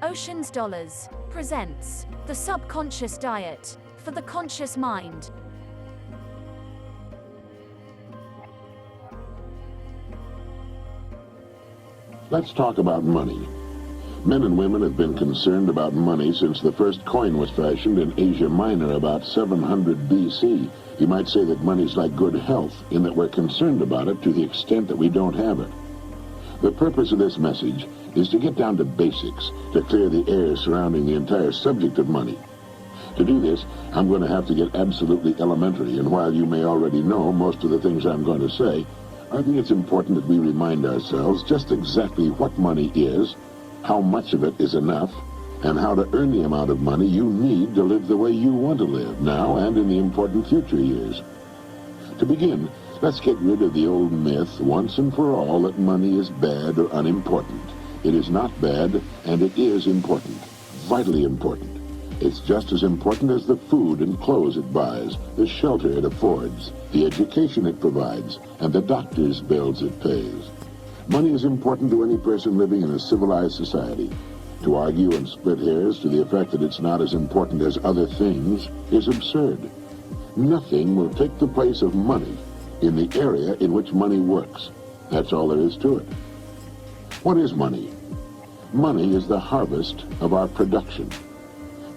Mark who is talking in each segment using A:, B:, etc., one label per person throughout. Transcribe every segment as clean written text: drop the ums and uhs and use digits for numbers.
A: Ocean's Dollars presents The Subconscious Diet for the Conscious Mind.
B: Let's talk about money. Men and women have been concerned about money since the first coin was fashioned in Asia Minor about 700 BC. You might say that money's like good health, in that we're concerned about it to the extent that we don't have it. The purpose of this message is to get down to basics, to clear the air surrounding the entire subject of money. To do this, I'm going to have to get absolutely elementary, and while you may already know most of the things I'm going to say, I think it's important that we remind ourselves just exactly what money is, how much of it is enough, and how to earn the amount of money you need to live the way you want to live now and in the important future years. To begin, let's get rid of the old myth once and for all that money is bad or unimportant. It is not bad, and it is important, vitally important. It's just as important as the food and clothes it buys, the shelter it affords, the education it provides, and the doctor's bills it pays. Money is important to any person living in a civilized society. To argue and split hairs to the effect that it's not as important as other things is absurd. Nothing will take the place of money in the area in which money works. That's all there is to it. What is money? Money is the harvest of our production.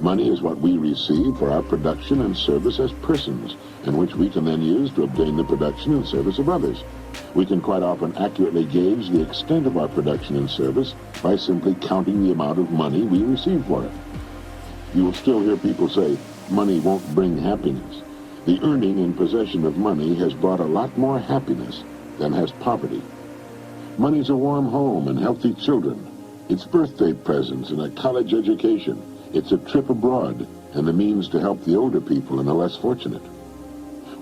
B: Money is what we receive for our production and service as persons, and which we can then use to obtain the production and service of others. We can quite often accurately gauge the extent of our production and service by simply counting the amount of money we receive for it. You will still hear people say, money won't bring happiness. The earning and possession of money has brought a lot more happiness than has poverty. Money's a warm home and healthy children. It's birthday presents and a college education. It's a trip abroad and the means to help the older people and the less fortunate.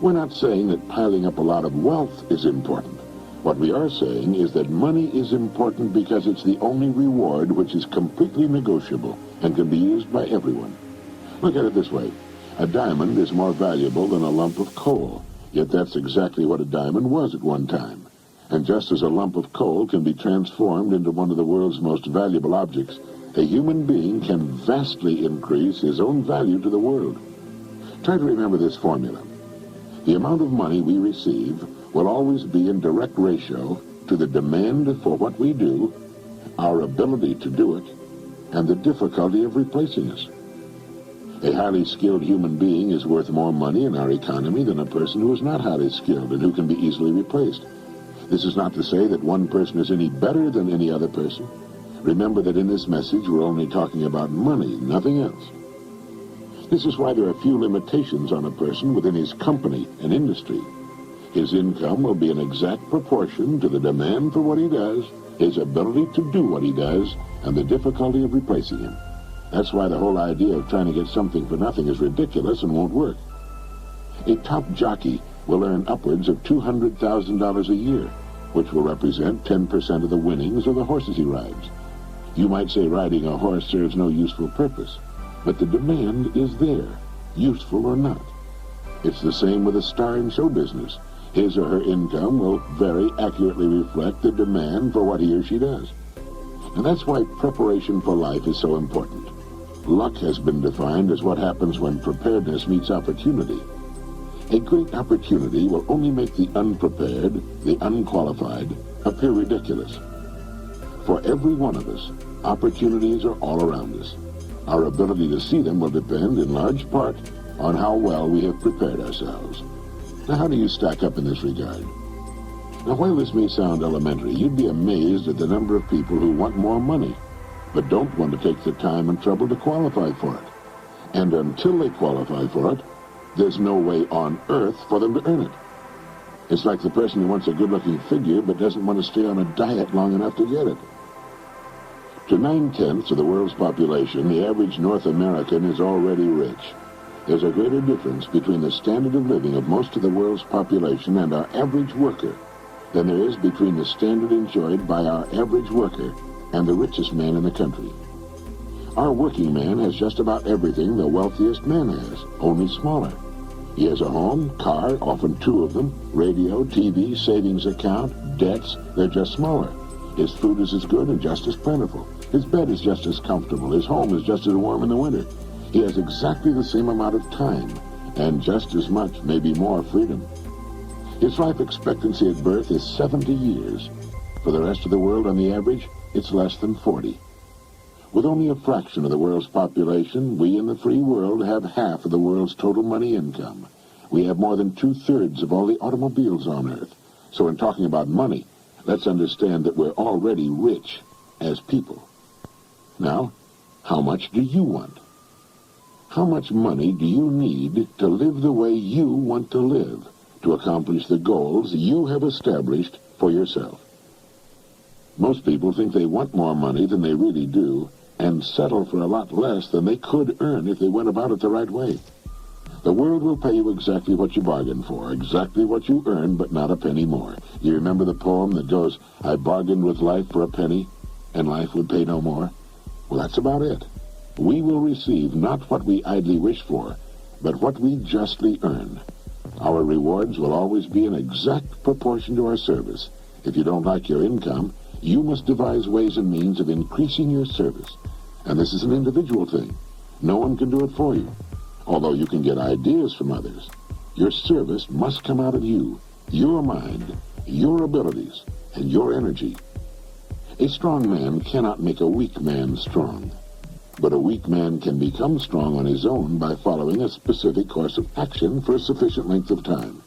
B: We're not saying that piling up a lot of wealth is important. What we are saying is that money is important because it's the only reward which is completely negotiable and can be used by everyone. Look at it this way. A diamond is more valuable than a lump of coal, yet that's exactly what a diamond was at one time. And just as a lump of coal can be transformed into one of the world's most valuable objects, a human being can vastly increase his own value to the world. Try to remember this formula. The amount of money we receive will always be in direct ratio to the demand for what we do, our ability to do it, and the difficulty of replacing us. A highly skilled human being is worth more money in our economy than a person who is not highly skilled and who can be easily replaced. This is not to say that one person is any better than any other person. Remember that in this message we're only talking about money, nothing else. This is why there are few limitations on a person within his company and industry. His income will be an exact proportion to the demand for what he does, his ability to do what he does, and the difficulty of replacing him. That's why the whole idea of trying to get something for nothing is ridiculous and won't work. A top jockey will earn upwards of $200,000 a year, which will represent 10% of the winnings of the horses he rides. You might say riding a horse serves no useful purpose, but the demand is there, useful or not. It's the same with a star in show business. His or her income will very accurately reflect the demand for what he or she does. And that's why preparation for life is so important. Luck has been defined as what happens when preparedness meets opportunity. A great opportunity will only make the unprepared, the unqualified, appear ridiculous. For every one of us, opportunities are all around us. Our ability to see them will depend in large part on how well we have prepared ourselves. Now, how do you stack up in this regard? Now, while this may sound elementary, you'd be amazed at the number of people who want more money, but don't want to take the time and trouble to qualify for it. And until they qualify for it, there's no way on earth for them to earn it. It's like the person who wants a good-looking figure but doesn't want to stay on a diet long enough to get it. To 9/10 of the world's population, the average North American is already rich. There's a greater difference between the standard of living of most of the world's population and our average worker than there is between the standard enjoyed by our average worker and the richest man in the country. Our working man has just about everything the wealthiest man has, only smaller. He has a home, car, often two of them, radio, TV, savings account, debts. They're just smaller. His food is as good and just as plentiful. His bed is just as comfortable. His home is just as warm in the winter. He has exactly the same amount of time and just as much, maybe more, freedom. His life expectancy at birth is 70 years. For the rest of the world, on the average, it's less than 40. With only a fraction of the world's population, we in the free world have half of the world's total money income. We have more than 2/3 of all the automobiles on Earth. So in talking about money, let's understand that we're already rich as people. Now, how much do you want? How much money do you need to live the way you want to live, to accomplish the goals you have established for yourself? Most people think they want more money than they really do, and settle for a lot less than they could earn if they went about it the right way. The world will pay you exactly what you bargained for, exactly what you earned, but not a penny more. You remember the poem that goes, "I bargained with life for a penny, and life would pay no more"? Well, that's about it. We will receive not what we idly wish for, but what we justly earn. Our rewards will always be in exact proportion to our service. If you don't like your income, you must devise ways and means of increasing your service. And this is an individual thing. No one can do it for you. Although you can get ideas from others, your service must come out of you, your mind, your abilities, and your energy. A strong man cannot make a weak man strong. But a weak man can become strong on his own by following a specific course of action for a sufficient length of time.